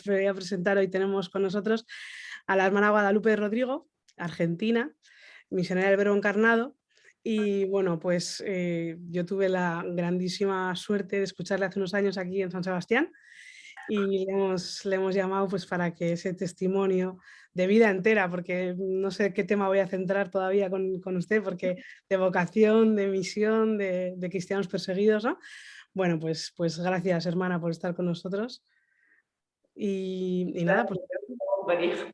voy a presentar, hoy tenemos con nosotros a la hermana Guadalupe Rodrigo, argentina, misionera del Verbo Encarnado. Y bueno, pues yo tuve la grandísima suerte de escucharle hace unos años aquí en San Sebastián y le hemos llamado pues para que ese testimonio de vida entera, porque no sé qué tema voy a centrar todavía con usted, porque de vocación, de misión, de cristianos perseguidos, ¿no? Bueno, pues gracias, hermana, por estar con nosotros. Y nada, pues María.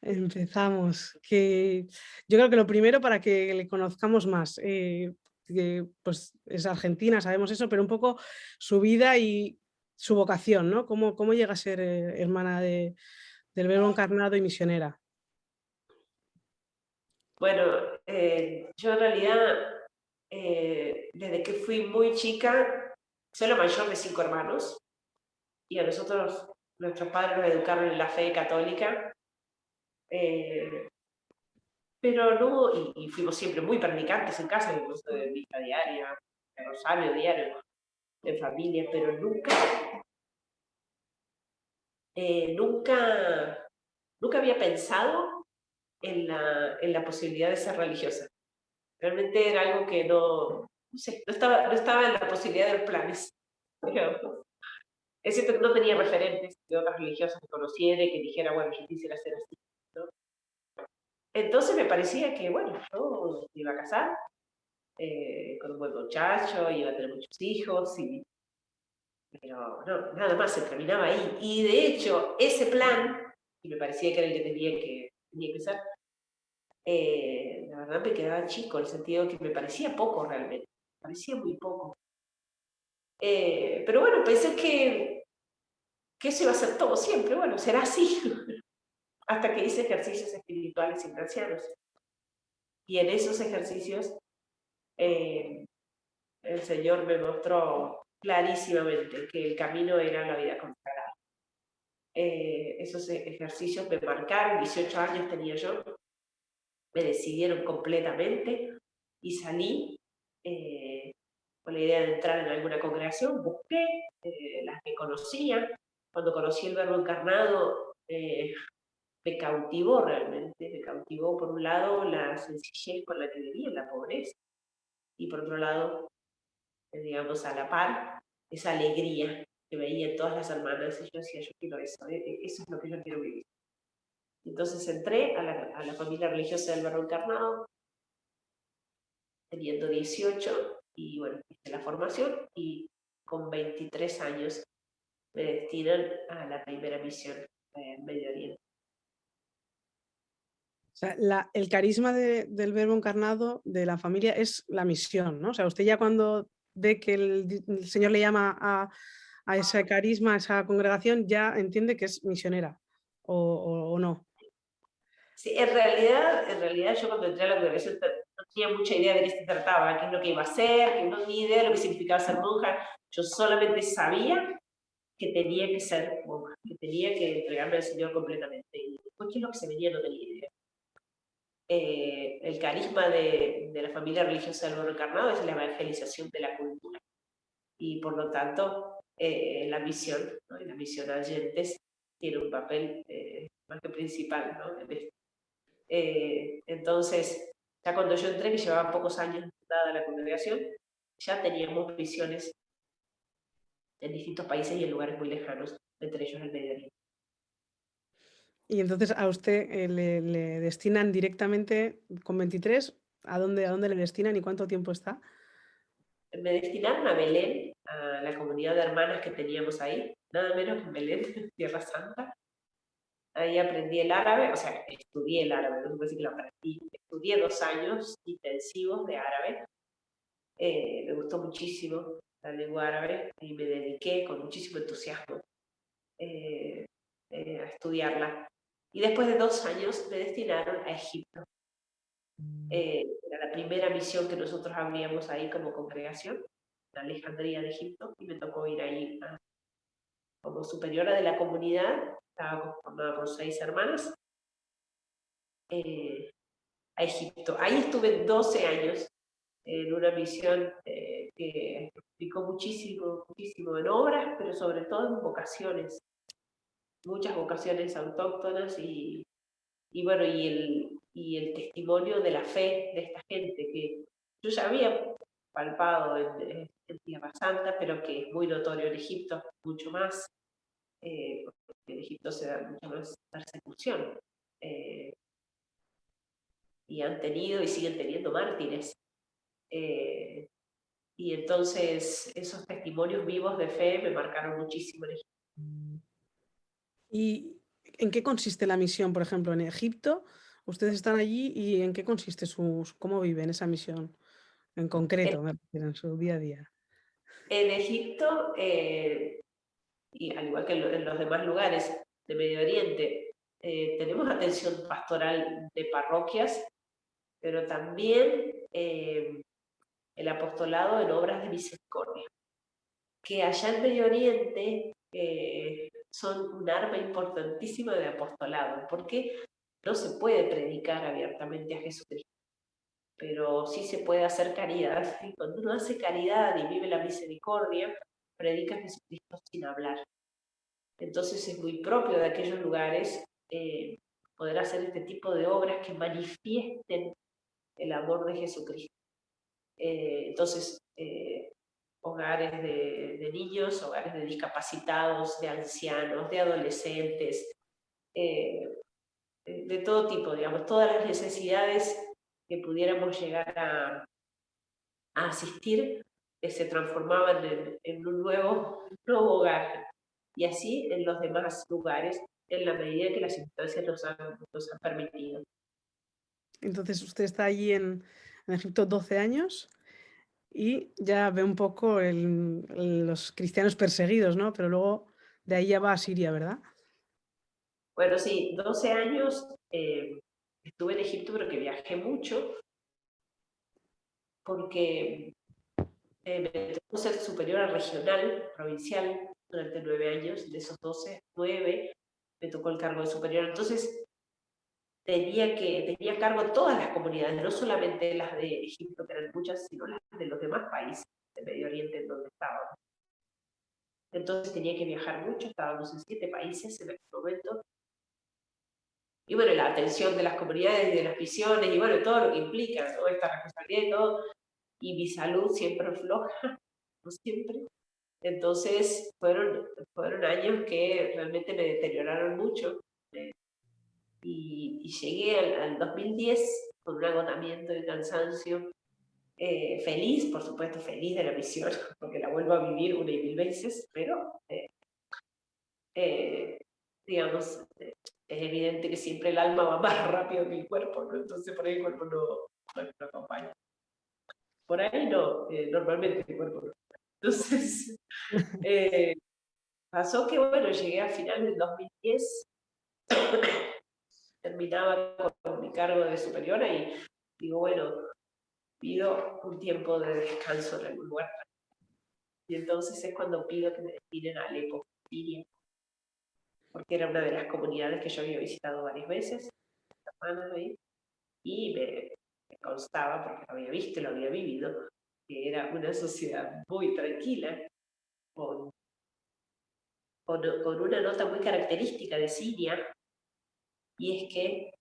empezamos. Que yo creo que lo primero para que le conozcamos más, que pues es argentina, sabemos eso, pero un poco su vida y su vocación, ¿no? ¿Cómo llega a ser hermana del Verbo Encarnado y misionera? Bueno, yo en realidad, desde que fui muy chica, soy la mayor de 5 hermanos, y a nosotros, nuestros padres nos educaron en la fe católica, eh, pero no, y fuimos siempre muy practicantes en casa, incluso de misa diaria, de rosario diario, en familia, pero nunca, nunca había pensado en la posibilidad de ser religiosa. Realmente era algo que no sé, no estaba en la posibilidad de los planes, digamos. Es cierto que no tenía referentes de otras religiosas que conociera y que dijera, bueno, yo quisiera ser así, ¿no? Entonces me parecía que, bueno, yo me iba a casar con un buen muchacho, iba a tener muchos hijos, pero no, nada más se terminaba ahí. Y de hecho, ese plan, y me parecía que era el que tenía que ser, la verdad me quedaba chico, en el sentido que me parecía poco realmente, me parecía muy poco. Pero bueno, pensé que eso iba a ser todo siempre, bueno, será así, hasta que hice ejercicios espirituales ignacianos. Y en esos ejercicios eh, el Señor me mostró clarísimamente que el camino era la vida consagrada. Esos ejercicios me marcaron, 18 años tenía yo, me decidieron completamente y salí con la idea de entrar en alguna congregación, busqué las que conocía. Cuando conocí el Verbo Encarnado, me cautivó realmente, me cautivó por un lado la sencillez con la que vivía, la pobreza, y por otro lado, digamos, a la par, esa alegría que veía en todas las hermanas, y yo decía, yo quiero eso, eso es lo que yo quiero vivir. Entonces entré a la familia religiosa del Verbo Encarnado, teniendo 18, y bueno, hice la formación, y con 23 años me destinan a la primera misión en Medio Oriente. O sea, el carisma del Verbo Encarnado de la familia es la misión, ¿no? O sea, usted ya cuando ve que el Señor le llama a ese carisma, a esa congregación, ya entiende que es misionera, o no. Sí, en realidad yo cuando entré a la congregación no tenía mucha idea de qué se trataba, qué es lo que iba a hacer, que no tenía idea de lo que significaba ser monja. Yo solamente sabía que tenía que ser monja, que tenía que entregarme al Señor completamente. Y después, ¿qué es lo que se venía? No tenía idea. El carisma de la familia religiosa del Verbo Encarnado es la evangelización de la cultura. Y por lo tanto, la misión, ¿no? Y la misión a oyentes tiene un papel más que principal, ¿no? Entonces, ya cuando yo entré, que llevaba pocos años dada la congregación, ya teníamos misiones en distintos países y en lugares muy lejanos, entre ellos el Medio Oriente. Y entonces a usted, le destinan directamente con 23, ¿a dónde le destinan y cuánto tiempo está? Me destinaron a Belén, a la comunidad de hermanas que teníamos ahí, nada menos que en Belén, Tierra Santa. Ahí aprendí el árabe, o sea, estudié el árabe, no puedo decir que lo aprendí. Estudié 2 años intensivos de árabe. Me gustó muchísimo la lengua árabe y me dediqué con muchísimo entusiasmo eh, a estudiarla. Y después de 2 años me destinaron a Egipto. Era la primera misión que nosotros abríamos ahí como congregación, en Alejandría de Egipto, y me tocó ir ahí como superiora de la comunidad, estaba conformada por 6 hermanas, a Egipto. Ahí estuve 12 años en una misión que explicó muchísimo, muchísimo en obras, pero sobre todo en vocaciones. muchas vocaciones autóctonas y bueno, y el testimonio de la fe de esta gente que yo ya había palpado en Tierra Santa, pero que es muy notorio en Egipto, mucho más, porque en Egipto se da mucha más persecución. Y han tenido y siguen teniendo mártires. Y entonces esos testimonios vivos de fe me marcaron muchísimo en Egipto. ¿Y en qué consiste la misión, por ejemplo, en Egipto? Ustedes están allí y ¿en qué consiste cómo viven esa misión en concreto, me refiero, en su día a día? En Egipto, y al igual que en los demás lugares de Medio Oriente, tenemos atención pastoral de parroquias, pero también el apostolado en obras de misericordia, que allá en Medio Oriente son un arma importantísima de apostolado, porque no se puede predicar abiertamente a Jesucristo, pero sí se puede hacer caridad. Y cuando uno hace caridad y vive la misericordia, predica a Jesucristo sin hablar. Entonces es muy propio de aquellos lugares poder hacer este tipo de obras que manifiesten el amor de Jesucristo. Entonces, hogares de niños, hogares de discapacitados, de ancianos, de adolescentes, de todo tipo, digamos, todas las necesidades que pudiéramos llegar a asistir, se transformaban en un nuevo hogar. Y así en los demás lugares, en la medida que las circunstancias nos han permitido. Entonces, usted está allí en Egipto 12 años y ya ve un poco los cristianos perseguidos, ¿no? Pero luego de ahí ya va a Siria, ¿verdad? Bueno, sí, 12 años estuve en Egipto, pero que viajé mucho, porque me tocó ser superiora regional, provincial, durante 9 años. De esos 12, 9 me tocó el cargo de superior. Entonces, tenía a cargo todas las comunidades, no solamente las de Egipto, que eran muchas, sino las de los demás países del Medio Oriente en donde estábamos. Entonces tenía que viajar mucho, estábamos en 7 países en aquel momento. Y bueno, la atención de las comunidades y de las misiones, y bueno, todo lo que implica, toda esta responsabilidad y todo. Y mi salud siempre floja, no siempre. Entonces fueron años que realmente me deterioraron mucho. Y llegué al 2010 con un agotamiento y cansancio, feliz, por supuesto, feliz de la misión, porque la vuelvo a vivir 1.000 veces, pero digamos, es evidente que siempre el alma va más rápido que el cuerpo, ¿no? Entonces por ahí el cuerpo no acompaña. Por ahí no, normalmente el cuerpo no. Entonces, pasó que, bueno, llegué a final del 2010, terminaba con mi cargo de superiora y digo, bueno, pido un tiempo de descanso en algún lugar. Y entonces es cuando pido que me destinen a Alepo, Siria, porque era una de las comunidades que yo había visitado varias veces, hermanos ahí, y me constaba, porque lo había visto y lo había vivido, que era una sociedad muy tranquila, con una nota muy característica de Siria, y es que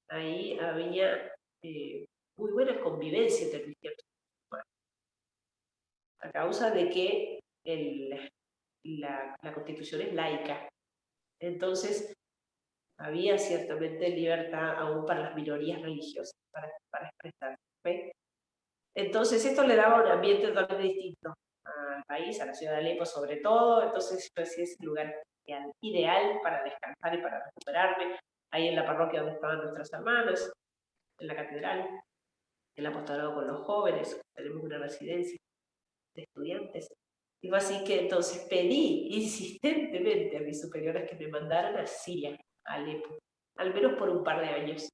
ahí había muy buena convivencia entre cristianos, a causa de que la constitución es laica. Entonces, había ciertamente libertad aún para las minorías religiosas, para expresar fe. Entonces, esto le daba un ambiente totalmente distinto al país, a la ciudad de Alepo sobre todo. Entonces, yo decía, es el lugar ideal para descansar y para recuperarme. Ahí en la parroquia donde estaban nuestras hermanas, en la catedral, el apostolado con los jóvenes, tenemos una residencia de estudiantes. Y fue así que entonces pedí insistentemente a mis superiores que me mandaran a Siria, a Alepo, al menos por un par de años,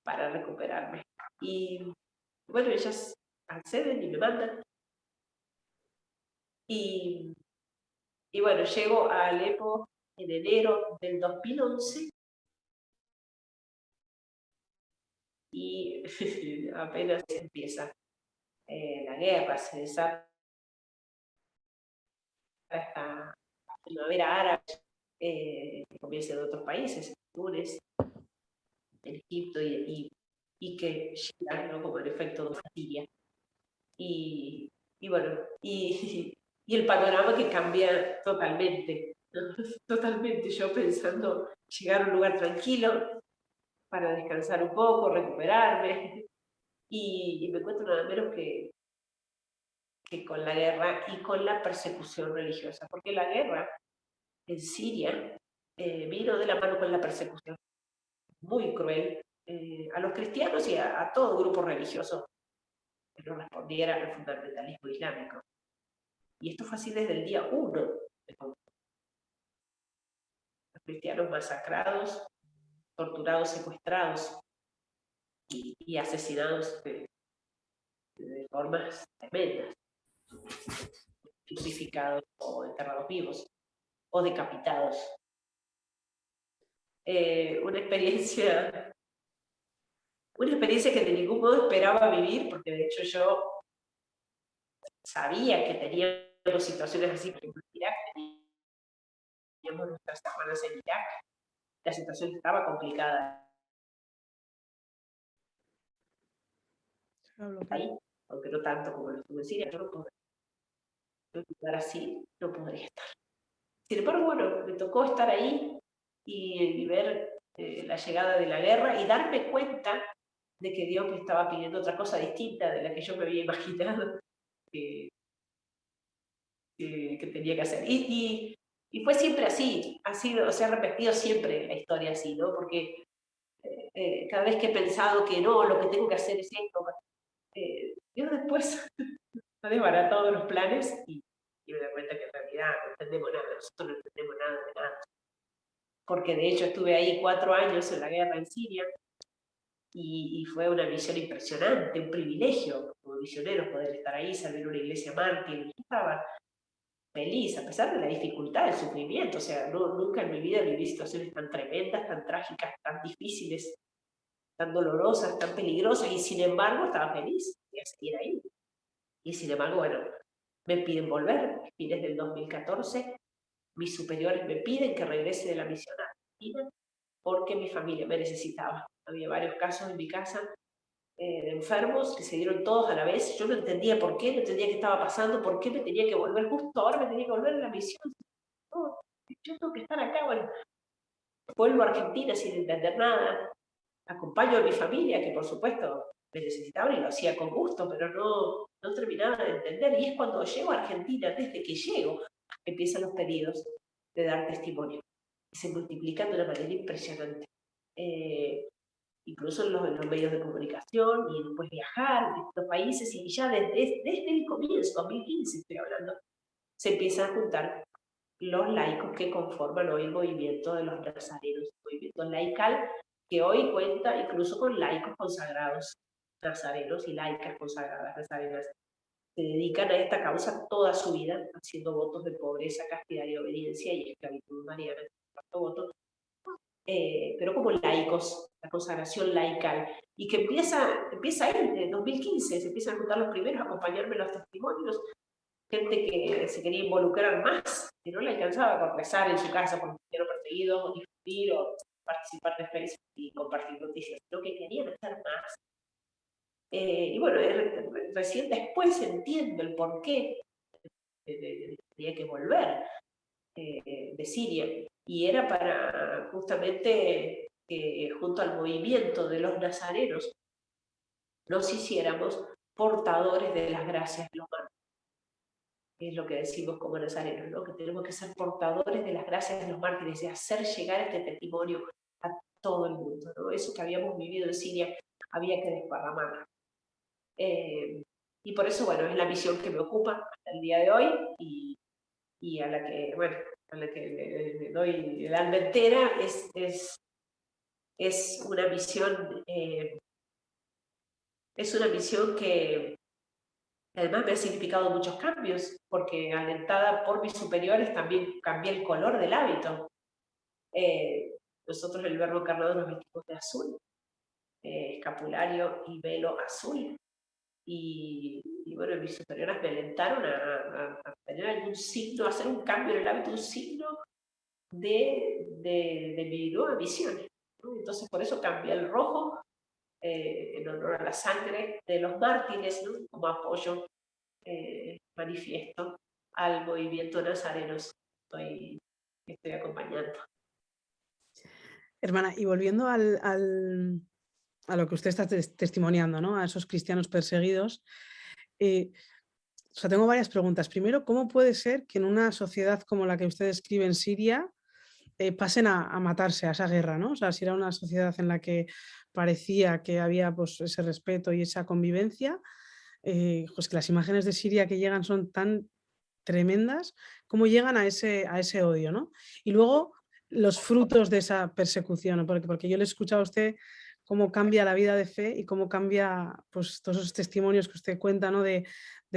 para recuperarme. Y bueno, ellas acceden y me mandan. Y bueno, llego a Alepo en enero del 2011 y apenas empieza la guerra, se desata esta primavera árabe, comienza de otros países, Túnez, en Egipto, y que llegan, ¿no?, como el efecto de Siria. Y bueno, y el panorama que cambia totalmente, ¿no? Totalmente. Yo pensando llegar a un lugar tranquilo para descansar un poco, recuperarme, y me encuentro nada menos que con la guerra y con la persecución religiosa, porque la guerra en Siria vino de la mano con la persecución muy cruel a los cristianos y a todo grupo religioso que no respondiera al fundamentalismo islámico. Y esto fue así desde el día 1. Los cristianos masacrados, torturados, secuestrados y asesinados de formas tremendas, crucificados o enterrados vivos o decapitados. Una experiencia que de ningún modo esperaba vivir, porque de hecho yo sabía que teníamos situaciones así, por ejemplo, en Irak, teníamos nuestras hermanas en Irak, la situación estaba complicada ahí, aunque no tanto como lo estuve en Siria. Yo no podría estar así, no podría estar. Sin embargo, bueno, me tocó estar ahí y ver la llegada de la guerra y darme cuenta de que Dios me estaba pidiendo otra cosa distinta de la que yo me había imaginado que tenía que hacer. Y fue siempre así, se ha repetido siempre la historia así, ¿no? Porque cada vez que he pensado que no, lo que tengo que hacer es esto, Dios después ha desbaratado los planes y me doy cuenta que en realidad no entendemos nada, nosotros no entendemos nada de nada. Porque de hecho estuve ahí 4 años en la guerra en Siria y fue una misión impresionante, un privilegio como misioneros poder estar ahí, servir una iglesia mártir. Yo estaba feliz, a pesar de la dificultad, el sufrimiento. O sea, nunca en mi vida viví situaciones tan tremendas, tan trágicas, tan difíciles, tan dolorosas, tan peligrosas, y sin embargo estaba feliz de seguir ahí. Y sin embargo, bueno, me piden volver. A fines del 2014, mis superiores me piden que regrese de la misión a Argentina porque mi familia me necesitaba. Había varios casos en mi casa de enfermos que se dieron todos a la vez. Yo no entendía por qué, no entendía qué estaba pasando, por qué me tenía que volver, justo ahora me tenía que volver a la misión. No, yo tengo que estar acá. Bueno, vuelvo a Argentina sin entender nada, acompaño a mi familia, que por supuesto me necesitaban y lo hacía con gusto, pero no terminaba de entender. Y es cuando llego a Argentina, desde que llego, empiezan los pedidos de dar testimonio. Y se multiplican de una manera impresionante. Incluso en los medios de comunicación, y después viajar a estos países, y ya desde el comienzo, 2015 estoy hablando, se empiezan a juntar los laicos que conforman hoy el movimiento de los nazarenos, el movimiento laical, que hoy cuenta incluso con laicos consagrados nazarenos y laicas consagradas nazarenas. Se dedican a esta causa toda su vida, haciendo votos de pobreza, castidad y obediencia y esclavitud mariana, voto, pero como laicos, la consagración laical, y que empieza ahí, en 2015, se empiezan a juntar los primeros, a acompañarme en los testimonios, gente que se quería involucrar más, que no le alcanzaba con rezar en su casa por los cristianos perseguidos, o discutir, o participar de Facebook y compartir noticias, sino que querían hacer más. Y bueno, recién después entiendo el porqué de tenía que volver de Siria, y era para justamente que junto al movimiento de los nazarenos nos hiciéramos portadores de las gracias de los mártires. Es lo que decimos como nazarenos, ¿no? Que tenemos que ser portadores de las gracias de los mártires y hacer llegar este testimonio a todo el mundo, ¿no? Eso que habíamos vivido en Siria había que desparramar. Y por eso, bueno, es la misión que me ocupa hasta el día de hoy, y a la que, bueno, a la que le doy el alma entera. Es una misión que además me ha significado muchos cambios, porque alentada por mis superiores también cambié el color del hábito. Nosotros el Verbo Encarnado nos vestimos de azul, escapulario y velo azul. Y bueno, mis superiores me alentaron a tener algún signo, a hacer un cambio en el hábito, un signo de mi nueva misión, ¿no? Entonces por eso cambié el rojo en honor a la sangre de los mártires, ¿no? Como apoyo manifiesto al movimiento nazareno que estoy acompañando. Hermana, y volviendo a lo que usted está testimoniando, ¿no? A esos cristianos perseguidos, o sea, tengo varias preguntas. Primero, ¿cómo puede ser que en una sociedad como la que usted describe en Siria pasen a matarse a esa guerra, ¿no? O sea, si era una sociedad en la que parecía que había pues, ese respeto y esa convivencia, pues que las imágenes de Siria que llegan son tan tremendas, cómo llegan a ese odio, ¿no? Y luego los frutos de esa persecución, ¿no? Porque yo le he escuchado a usted cómo cambia la vida de fe y cómo cambia pues, todos esos testimonios que usted cuenta, ¿no? De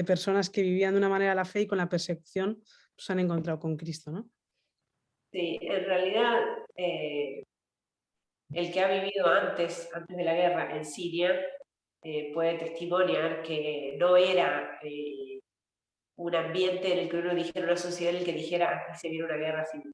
personas que vivían de una manera la fe y con la persecución pues, se han encontrado con Cristo, ¿no? Sí, en realidad el que ha vivido antes de la guerra en Siria puede testimoniar que no era un ambiente en el que uno dijera, una sociedad en el que dijera, aquí se viene una guerra civil,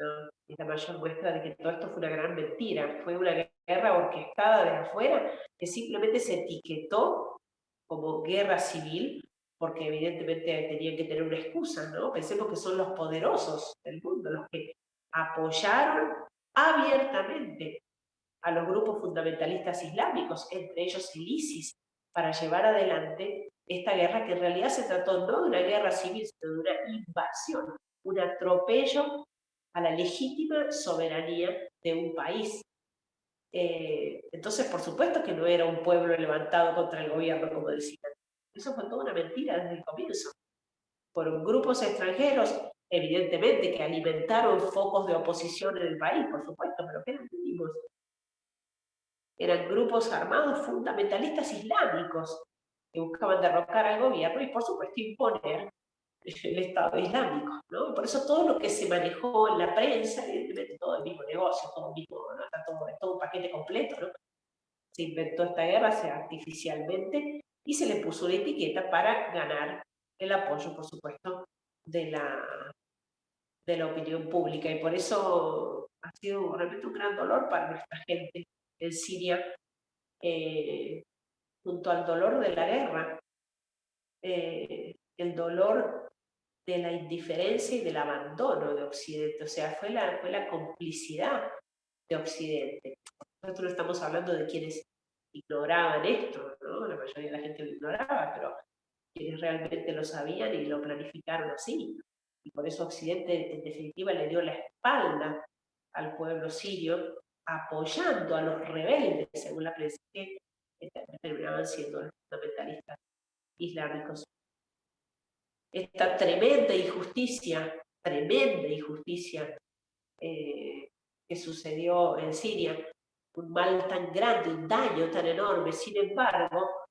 ¿no? Es la mayor muestra de que todo esto fue una gran mentira, fue una guerra orquestada desde afuera, que simplemente se etiquetó como guerra civil, porque evidentemente tenían que tener una excusa, ¿no? Pensemos que son los poderosos del mundo, los que apoyaron abiertamente a los grupos fundamentalistas islámicos, entre ellos el ISIS, para llevar adelante esta guerra que en realidad se trató no de una guerra civil, sino de una invasión, un atropello a la legítima soberanía de un país. Entonces, por supuesto que no era un pueblo levantado contra el gobierno, como decían. Eso fue toda una mentira desde el comienzo. Fueron grupos extranjeros, evidentemente, que alimentaron focos de oposición en el país, por supuesto, pero que eran mínimos. Eran grupos armados fundamentalistas islámicos que buscaban derrocar al gobierno y, por supuesto, imponer el Estado Islámico, ¿no? Por eso todo lo que se manejó en la prensa, evidentemente todo el mismo negocio, todo el mismo, ¿no? Todo un paquete completo, ¿no? Se inventó esta guerra artificialmente y se le puso una etiqueta para ganar el apoyo, por supuesto, de la opinión pública. Y por eso ha sido realmente un gran dolor para nuestra gente en Siria, junto al dolor de la guerra, el dolor de la indiferencia y del abandono de Occidente. O sea, fue la complicidad de Occidente. Nosotros no estamos hablando de quienes ignoraban esto, ¿no? La mayoría de la gente lo ignoraba, pero quienes realmente lo sabían y lo planificaron así. Y por eso Occidente, en definitiva, le dio la espalda al pueblo sirio, apoyando a los rebeldes, según la prensa, que terminaban siendo los fundamentalistas islámicos. Esta tremenda injusticia que sucedió en Siria, un mal tan grande, un daño tan enorme, sin embargo,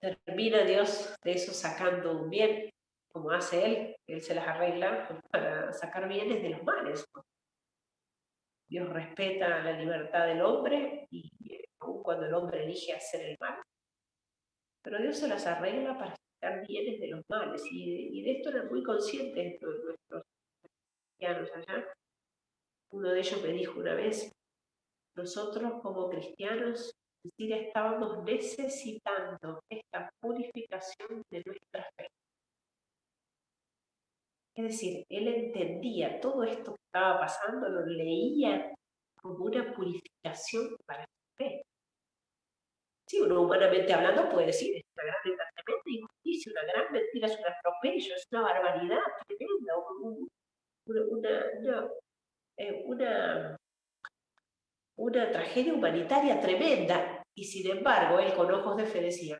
termina Dios de eso sacando un bien, como hace Él se las arregla para sacar bienes de los males. Dios respeta la libertad del hombre y aun cuando el hombre elige hacer el mal, pero Dios se las arregla para sacar bienes de los males, y de esto eran muy conscientes nuestros cristianos allá. Uno de ellos me dijo una vez, nosotros como cristianos en Siria estábamos necesitando esta purificación de nuestra fe. Es decir, él entendía todo esto que estaba pasando, lo leía como una purificación para su fe. Sí, uno humanamente hablando puede decir, es una tremenda injusticia, una gran mentira, es un atropello, es una barbaridad tremenda, una tragedia humanitaria tremenda. Y sin embargo, él con ojos de fe decía,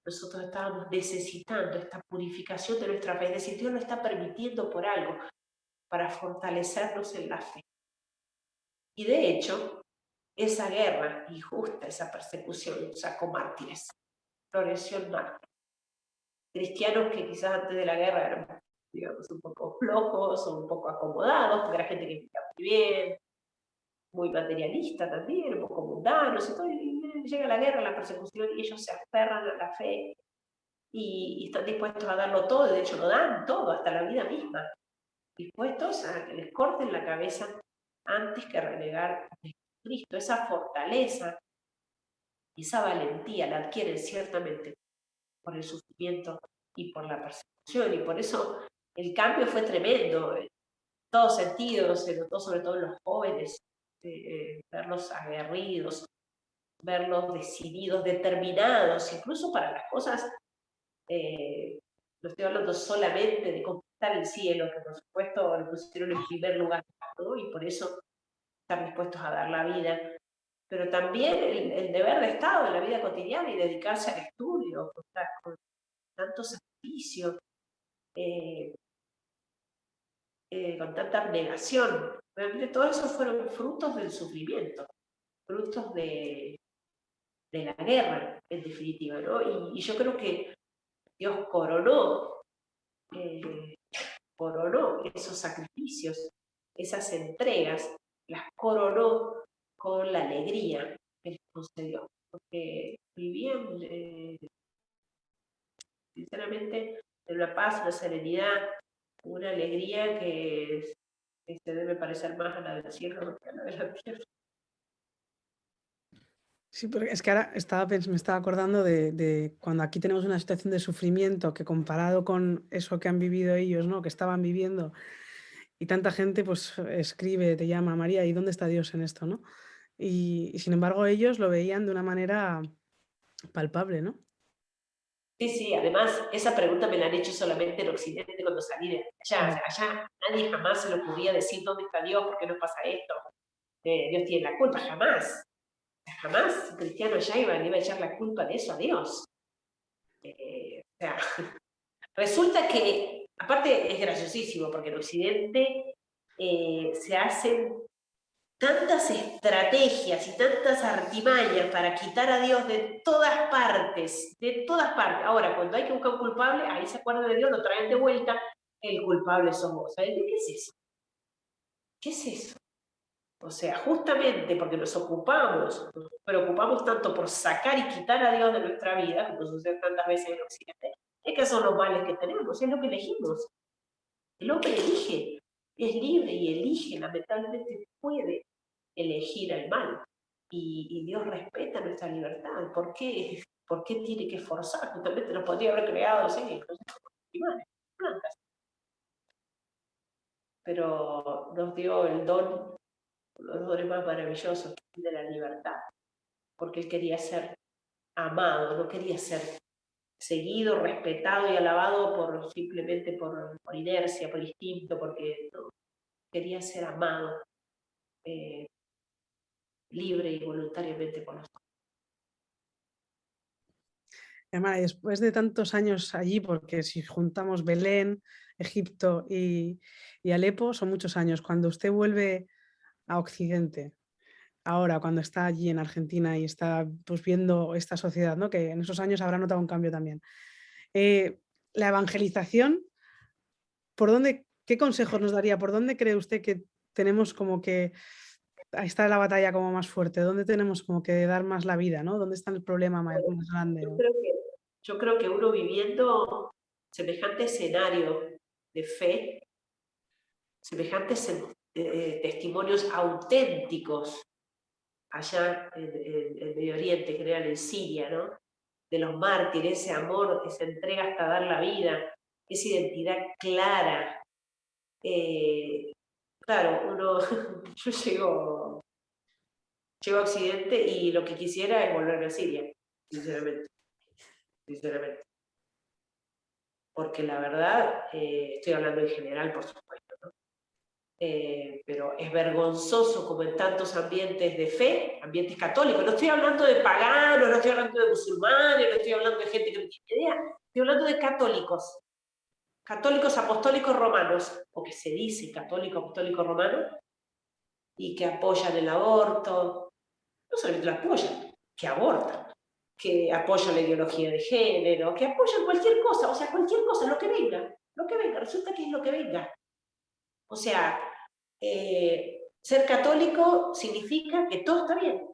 nosotros estábamos necesitando esta purificación de nuestra fe, es decir, Dios lo está permitiendo por algo, para fortalecernos en la fe. Y de hecho, esa guerra injusta, esa persecución, sacó mártires, floreció en mártires. Cristianos que quizás antes de la guerra eran, digamos, un poco flojos o un poco acomodados, porque era gente que vivía muy bien, muy materialista también, un poco mundanos, y todo, y llega la guerra, la persecución, y ellos se aferran a la fe y están dispuestos a darlo todo, y de hecho lo dan todo, hasta la vida misma. dispuestos a que les corten la cabeza antes que renegar a Cristo. Esa fortaleza, esa valentía la adquieren ciertamente por el sufrimiento y por la persecución, y por eso el cambio fue tremendo, en todos sentidos, se notó sobre todo en los jóvenes, verlos aguerridos, verlos decididos, determinados, incluso para las cosas, no estoy hablando solamente de conquistar el cielo, que por supuesto lo pusieron en primer lugar, ¿no? Y por eso están dispuestos a dar la vida, pero también el deber de Estado en la vida cotidiana y dedicarse al estudio, con tanto sacrificio, con tanta abnegación. Realmente todo eso fueron frutos del sufrimiento, frutos de la guerra, en definitiva, ¿no? Y yo creo que Dios coronó esos sacrificios, esas entregas, las coronó con la alegría que les concedió, porque vivían, sinceramente, en una paz, una serenidad, una alegría que se debe parecer más a la del cielo que a la de la tierra. Sí, porque es que ahora me estaba acordando de cuando aquí tenemos una situación de sufrimiento que comparado con eso que han vivido ellos, ¿no? Que estaban viviendo, y tanta gente pues escribe, te llama, María, ¿y dónde está Dios en esto, no? Y sin embargo ellos lo veían de una manera palpable, ¿no? Sí, sí, además esa pregunta me la han hecho solamente en Occidente cuando salí de allá. O Ya. sea, allá nadie jamás se le ocurría decir dónde está Dios, por qué nos pasa esto, Dios tiene la culpa, jamás. Jamás un cristiano allá iba a echar la culpa de eso a Dios. O sea, resulta que, aparte es graciosísimo, porque en Occidente se hacen tantas estrategias y tantas artimañas para quitar a Dios de todas partes, de todas partes. Ahora, cuando hay que buscar un culpable, ahí se acuerdan de Dios, lo traen de vuelta, el culpable sos vos. ¿Sabes qué es eso? ¿Qué es eso? O sea, justamente porque nos preocupamos tanto por sacar y quitar a Dios de nuestra vida, como sucede tantas veces en Occidente, es que son los males que tenemos, es lo que elegimos. El hombre elige, es libre y elige, lamentablemente puede elegir el mal. Y Dios respeta nuestra libertad. ¿Por qué? ¿Por qué tiene que forzar? Justamente nos podría haber creado así, animales, plantas. Pero nos dio el don, los dones más maravillosos de la libertad, porque Él quería ser amado, no quería ser seguido, respetado y alabado simplemente por inercia, por instinto, porque no, quería ser amado libre y voluntariamente por nosotros. Hermana, y después de tantos años allí, porque si juntamos Belén, Egipto y Alepo, son muchos años. Cuando usted vuelve a Occidente, ahora cuando está allí en Argentina y está pues, viendo esta sociedad, ¿no? Que en esos años habrá notado un cambio también. La evangelización, ¿qué consejos nos daría? ¿Por dónde cree usted que tenemos como que ahí está la batalla como más fuerte? ¿Dónde tenemos como que dar más la vida, ¿no? ¿Dónde está el problema más grande? Yo creo que uno viviendo semejante escenario de fe, semejantes testimonios auténticos allá en Medio Oriente, que eran en Siria, ¿no? De los mártires, ese amor, esa entrega hasta dar la vida, esa identidad clara. Claro, yo llego a Occidente y lo que quisiera es volverme a Siria, sinceramente. Porque la verdad, estoy hablando en general, por supuesto, ¿no? Pero es vergonzoso como en tantos ambientes de fe, ambientes católicos, no estoy hablando de paganos, no estoy hablando de musulmanes, no estoy hablando de gente que no tiene idea, estoy hablando de católicos apostólicos romanos, o que se dice católico apostólico romano, y que apoyan el aborto, no solamente lo apoyan, que abortan, que apoyan la ideología de género, que apoyan cualquier cosa, o sea, cualquier cosa, lo que venga, resulta que es lo que venga. O sea, ser católico significa que todo está bien.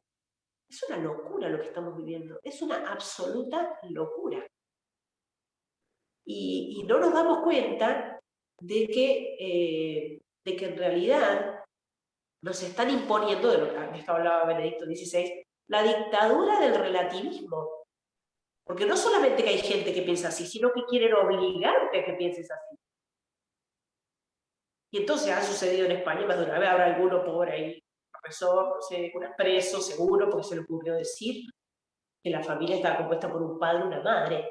Es una locura lo que estamos viviendo, es una absoluta locura. Y no nos damos cuenta de que en realidad nos están imponiendo, de lo que esto hablaba Benedicto XVI, la dictadura del relativismo. Porque no solamente que hay gente que piensa así, sino que quieren obligarte a que pienses así. Y entonces ha sucedido en España más de una vez, habrá alguno por ahí, profesor, no sé, un preso seguro, porque se le ocurrió decir que la familia estaba compuesta por un padre y una madre.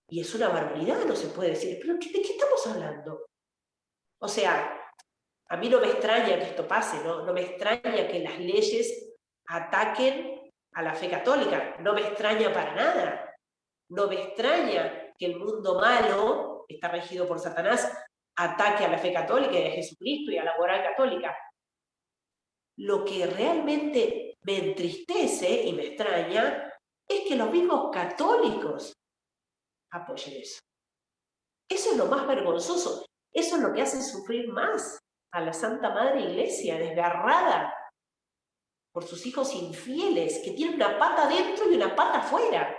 Y es una barbaridad, no se puede decir. ¿Pero de qué estamos hablando? O sea, a mí no me extraña que esto pase, ¿no? No me extraña que las leyes ataquen a la fe católica. No me extraña para nada. No me extraña que el mundo malo, que está regido por Satanás, ataque a la fe católica y a Jesucristo y a la moral católica. Lo que realmente me entristece y me extraña es que los mismos católicos apoyen eso. Eso es lo más vergonzoso. Eso es lo que hace sufrir más a la Santa Madre Iglesia, desgarrada por sus hijos infieles, que tienen una pata dentro y una pata afuera,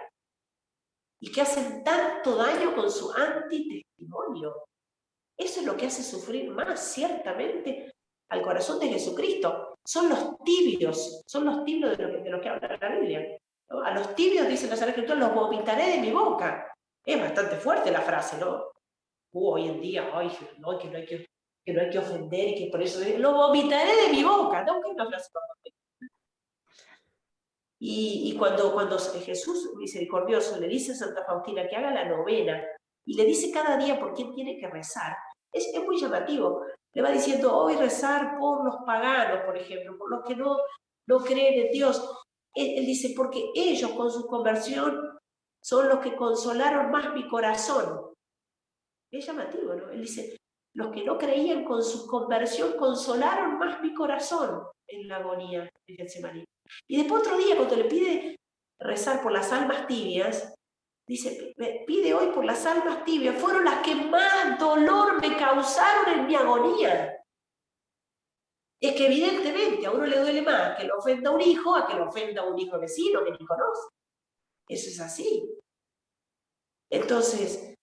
y que hacen tanto daño con su antitestimonio. Eso es lo que hace sufrir más, ciertamente, al corazón de Jesucristo. Son los tibios de lo que habla la Biblia. ¿No? A los tibios, dice la Sagrada Escritura, los vomitaré de mi boca. Es bastante fuerte la frase, ¿no? Hoy en día, ay, no, que no hay que ofender y que por eso lo vomitaré de mi boca, ¿no? Que es una frase bastante. Y cuando Jesús misericordioso le dice a Santa Faustina que haga la novena y le dice cada día por quién tiene que rezar, es muy llamativo. Le va diciendo, hoy rezar por los paganos, por ejemplo, por los que no creen en Dios. Él dice, porque ellos con su conversión son los que consolaron más mi corazón. Es llamativo, ¿no? Él dice, los que no creían con su conversión consolaron más mi corazón en la agonía de Getsemaní. Y después otro día, cuando le pide rezar por las almas tibias, dice, pide hoy por las almas tibias, fueron las que más dolor me causaron en mi agonía. Es que evidentemente a uno le duele más que lo ofenda a un hijo a que lo ofenda a un hijo vecino que ni conoce. Eso es así. Entonces,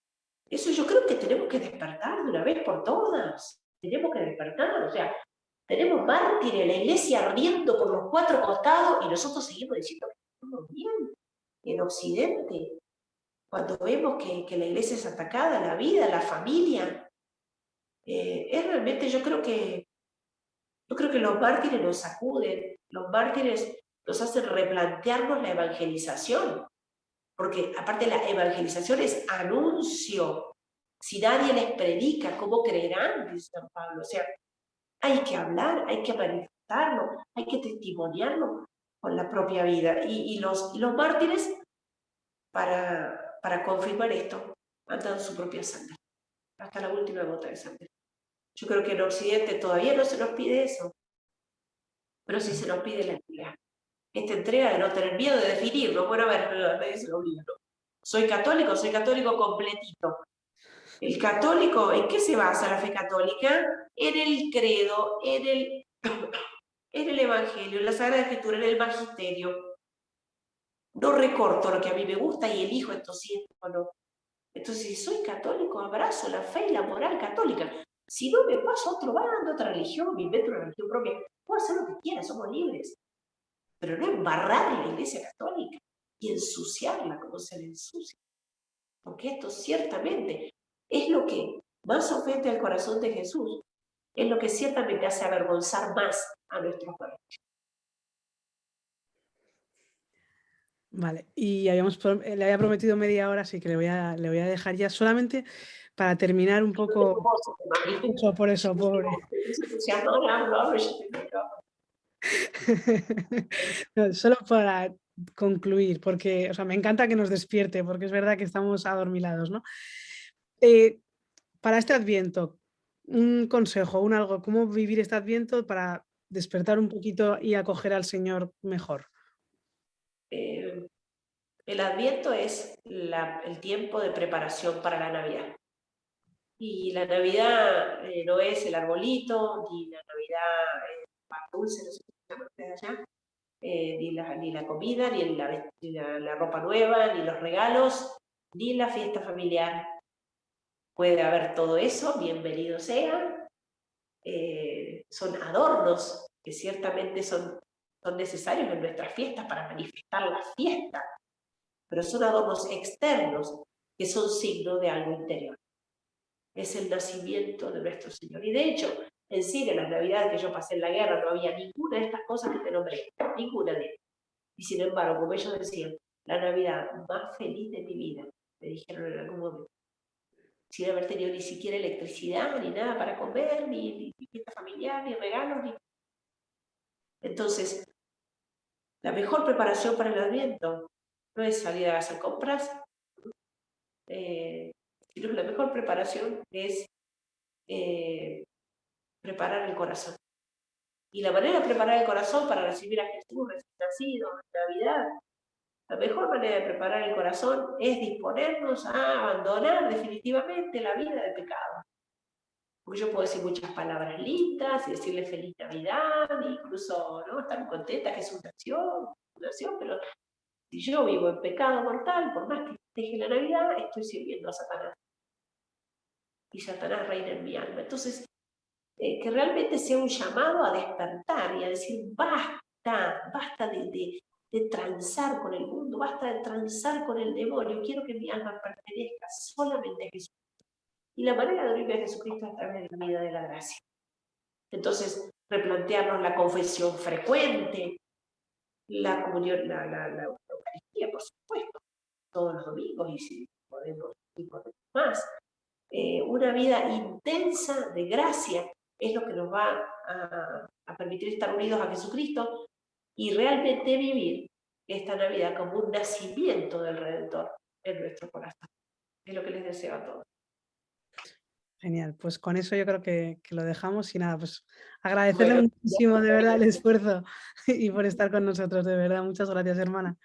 eso yo creo que tenemos que despertar de una vez por todas. Tenemos que despertar, o sea, tenemos mártires, la iglesia ardiendo por los cuatro costados y nosotros seguimos diciendo que estamos bien en Occidente. Cuando vemos que la iglesia es atacada, la vida, la familia, es realmente, yo creo que los mártires nos sacuden, los mártires nos hacen replantearnos la evangelización, porque aparte la evangelización es anuncio. Si nadie les predica, ¿cómo creerán? Dice San Pablo. O sea, hay que hablar, hay que manifestarlo, hay que testimoniarlo con la propia vida. Y los mártires, para confirmar esto, han dado su propia sangre, hasta la última gota de sangre. Yo creo que en Occidente todavía no se nos pide eso, pero sí se nos pide la entrega. Esta entrega de no tener miedo de definirlo. Bueno, a ver, nadie se lo obliga, ¿no? Soy católico completito. El católico, ¿en qué se basa la fe católica? En el credo, en el evangelio, en la Sagrada Escritura, en el magisterio. No recorto lo que a mí me gusta y elijo esto sí, esto no. Entonces, si soy católico, abrazo la fe y la moral católica. Si no, me paso a otro bando, otra religión, me invento una religión propia. Puedo hacer lo que quiera, somos libres. Pero no embarrar la Iglesia Católica y ensuciarla como se le ensucia. Porque esto ciertamente es lo que más ofende al corazón de Jesús, es lo que ciertamente hace avergonzar más a nuestros pueblos. Vale, y le había prometido media hora, así que le voy a dejar ya solamente para terminar un poco. Por eso, pobre. No, solo para concluir, porque, o sea, me encanta que nos despierte, porque es verdad que estamos adormilados, ¿no? Eh, para este Adviento, un consejo, un algo, ¿cómo vivir este Adviento para despertar un poquito y acoger al Señor mejor? El Adviento es el tiempo de preparación para la Navidad. Y la Navidad no es el arbolito, ni la Navidad es pan dulce, no sé cómo se llama ustedes allá, ni la comida, ni la ropa nueva, ni los regalos, ni la fiesta familiar. puede haber todo eso, bienvenido sea. Son adornos que ciertamente son necesarios en nuestras fiestas para manifestar la fiesta, pero son adornos externos que son signo de algo interior. Es el nacimiento de nuestro Señor. Y de hecho, en Siria, en las Navidades que yo pasé en la guerra, no había ninguna de estas cosas que te nombré, ninguna de ellas. Y sin embargo, como ellos decían, la Navidad más feliz de mi vida, me dijeron en algún momento, sin haber tenido ni siquiera electricidad, ni nada para comer, ni fiesta familiar, ni regalos, ni... Entonces, la mejor preparación para el Adviento no es salir a hacer compras, sino la mejor preparación es preparar el corazón. Y la manera de preparar el corazón para recibir a Jesús recién nacido en Navidad, la mejor manera de preparar el corazón es disponernos a abandonar definitivamente la vida de pecado. Porque yo puedo decir muchas palabras lindas y decirle feliz Navidad, incluso ¿no? estar contenta que Jesús nació, pero si yo vivo en pecado mortal, por más que deje la Navidad, estoy sirviendo a Satanás. Y Satanás reina en mi alma. Entonces, que realmente sea un llamado a despertar y a decir, basta de transar con el mundo, basta de transar con el demonio, quiero que mi alma pertenezca solamente a Jesús. Y la manera de vivir a Jesucristo es a través de la vida de la gracia. Entonces, replantearnos la confesión frecuente, la comunión, la Eucaristía, por supuesto, todos los domingos, y si podemos más. Una vida intensa de gracia es lo que nos va a permitir estar unidos a Jesucristo y realmente vivir esta Navidad como un nacimiento del Redentor en nuestro corazón. Es lo que les deseo a todos. Genial, pues con eso yo creo que lo dejamos y nada, pues agradecerle Bueno, muchísimo de verdad el esfuerzo y por estar con nosotros, de verdad. Muchas gracias, hermana.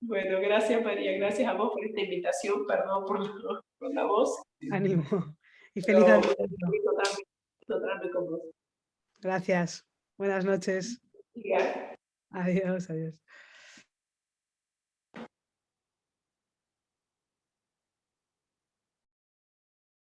bueno, gracias María, gracias a vos por esta invitación, perdón por la voz, Ánimo y feliz pero Adviento. encontrarme con vos. Gracias. Buenas noches. Gracias. Adiós, adiós.